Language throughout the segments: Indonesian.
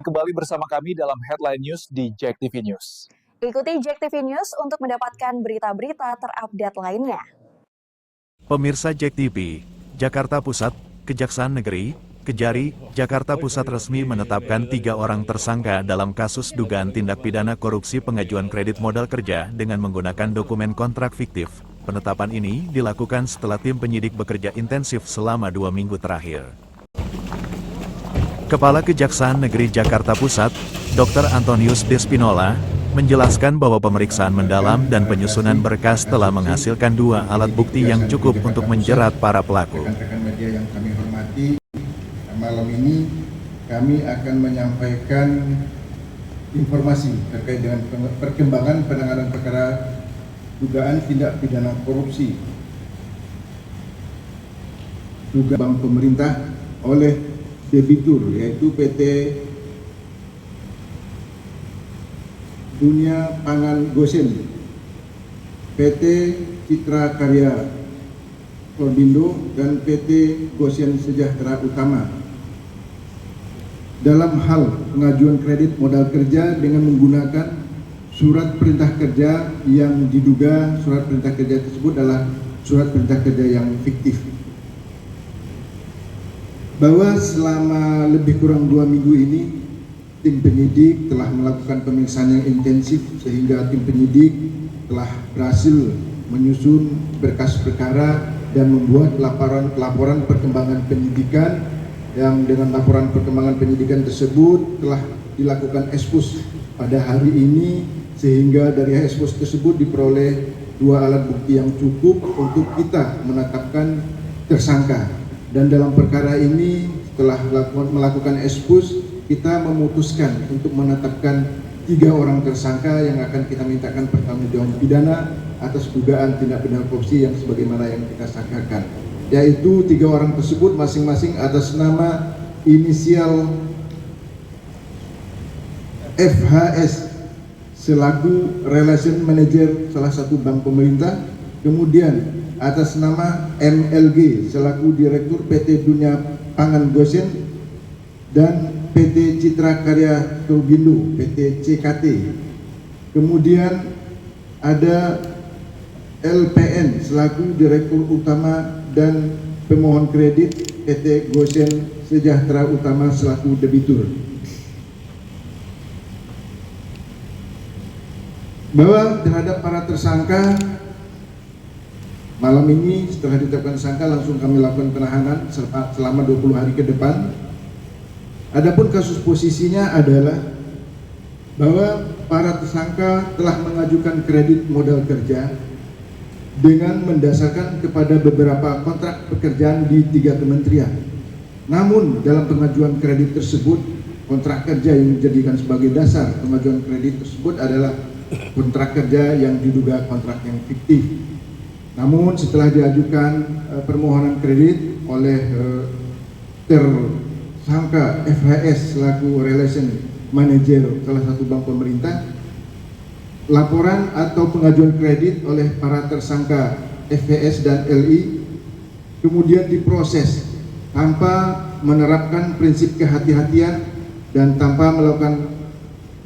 Kembali bersama kami dalam Headline News di JEK TV News. Ikuti JEK TV News untuk mendapatkan berita-berita terupdate lainnya. Pemirsa JEK TV, Jakarta Pusat, Kejaksaan Negeri, Kejari, Jakarta Pusat resmi menetapkan 3 orang tersangka dalam kasus dugaan tindak pidana korupsi pengajuan kredit modal kerja dengan menggunakan dokumen kontrak fiktif. Penetapan ini dilakukan setelah tim penyidik bekerja intensif selama 2 minggu terakhir. Kepala Kejaksaan Negeri Jakarta Pusat, Dr. Antonius Despinola, menjelaskan bahwa pemeriksaan mendalam dan penyusunan berkas telah menghasilkan 2 alat bukti yang cukup untuk menjerat para pelaku. Rekan-rekan media yang kami hormati, malam ini kami akan menyampaikan informasi terkait dengan perkembangan penanganan perkara dugaan tindak pidana korupsi dugaan bank pemerintah oleh debitur, yaitu PT Dunia Pangan Gosen, PT Citra Karya Korbindo, dan PT Gosen Sejahtera Utama dalam hal pengajuan kredit modal kerja dengan menggunakan surat perintah kerja yang diduga surat perintah kerja tersebut adalah surat perintah kerja yang fiktif. Bahwa selama lebih kurang 2 minggu ini tim penyidik telah melakukan pemeriksaan yang intensif sehingga tim penyidik telah berhasil menyusun berkas perkara dan membuat laporan perkembangan penyidikan, yang dengan laporan perkembangan penyidikan tersebut telah dilakukan ekspos pada hari ini, sehingga dari ekspos tersebut diperoleh 2 alat bukti yang cukup untuk kita menetapkan tersangka. Dan dalam perkara ini setelah melakukan ekspos, kita memutuskan untuk menetapkan 3 orang tersangka yang akan kita mintakan pertanggungjawaban pidana atas dugaan tindak pidana korupsi yang sebagaimana yang kita sangkakan, yaitu 3 orang tersebut masing-masing atas nama inisial FHS selaku Relation Manager salah satu bank pemerintah, kemudian atas nama MLG selaku Direktur PT Dunia Pangan Gosen, dan PT Citra Karya Korbindo PT CKT. Kemudian ada LPN selaku Direktur Utama dan pemohon kredit PT Gosen Sejahtera Utama selaku debitur. Bahwa terhadap para tersangka, malam ini setelah ditetapkan tersangka langsung kami lakukan penahanan selama 20 hari ke depan. Adapun kasus posisinya adalah bahwa para tersangka telah mengajukan kredit modal kerja dengan mendasarkan kepada beberapa kontrak pekerjaan di 3 kementerian. Namun dalam pengajuan kredit tersebut, kontrak kerja yang dijadikan sebagai dasar pengajuan kredit tersebut adalah kontrak kerja yang diduga kontrak yang fiktif. Namun setelah diajukan permohonan kredit oleh tersangka FHS selaku Relation Manager salah satu bank pemerintah, laporan atau pengajuan kredit oleh para tersangka FHS dan LI kemudian diproses tanpa menerapkan prinsip kehati-hatian dan tanpa melakukan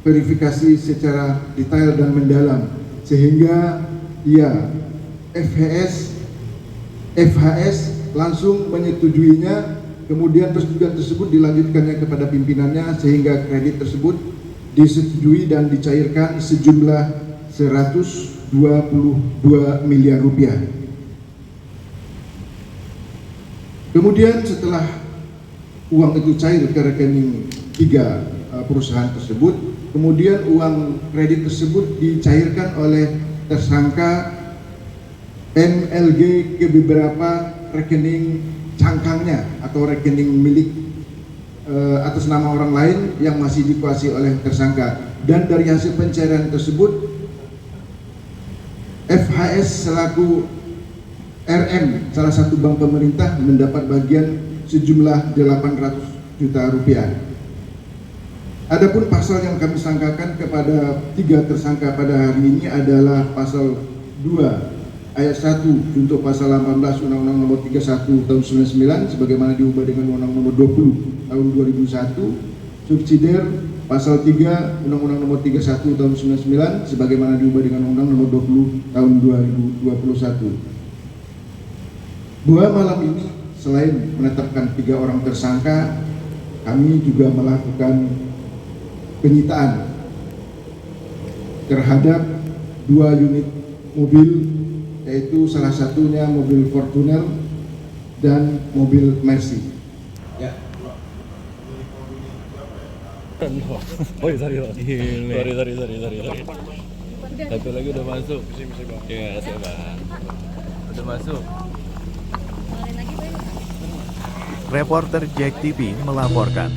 verifikasi secara detail dan mendalam, sehingga FHS langsung menyetujuinya. Kemudian persetujuan tersebut dilanjutkannya kepada pimpinannya sehingga kredit tersebut disetujui dan dicairkan sejumlah 122 miliar rupiah. Kemudian setelah uang itu cair ke rekening 3 perusahaan tersebut, kemudian uang kredit tersebut dicairkan oleh tersangka MLG ke beberapa rekening cangkangnya atau rekening milik atas nama orang lain yang masih dikuasai oleh tersangka. Dan dari hasil pencairan tersebut, FHS selaku RM salah satu bank pemerintah mendapat bagian sejumlah 800 juta rupiah. Adapun pasal yang kami sangkakan kepada 3 tersangka pada hari ini adalah pasal 2 ayat 1 untuk pasal 18 Undang-Undang Nomor 31 Tahun 99 sebagaimana diubah dengan Undang-Undang Nomor 20 Tahun 2001, subsidiar pasal 3 Undang-Undang Nomor 31 Tahun 99 sebagaimana diubah dengan Undang Nomor 20 Tahun 2021. Bahwa malam ini selain menetapkan 3 orang tersangka, kami juga melakukan penyitaan terhadap 2 unit mobil, yaitu salah satunya mobil Fortuner dan mobil Mercy. Ya. Oh iya, sorry. Satu lagi udah masuk. Iya, saya bang. Udah masuk. Reporter Jack TV melaporkan.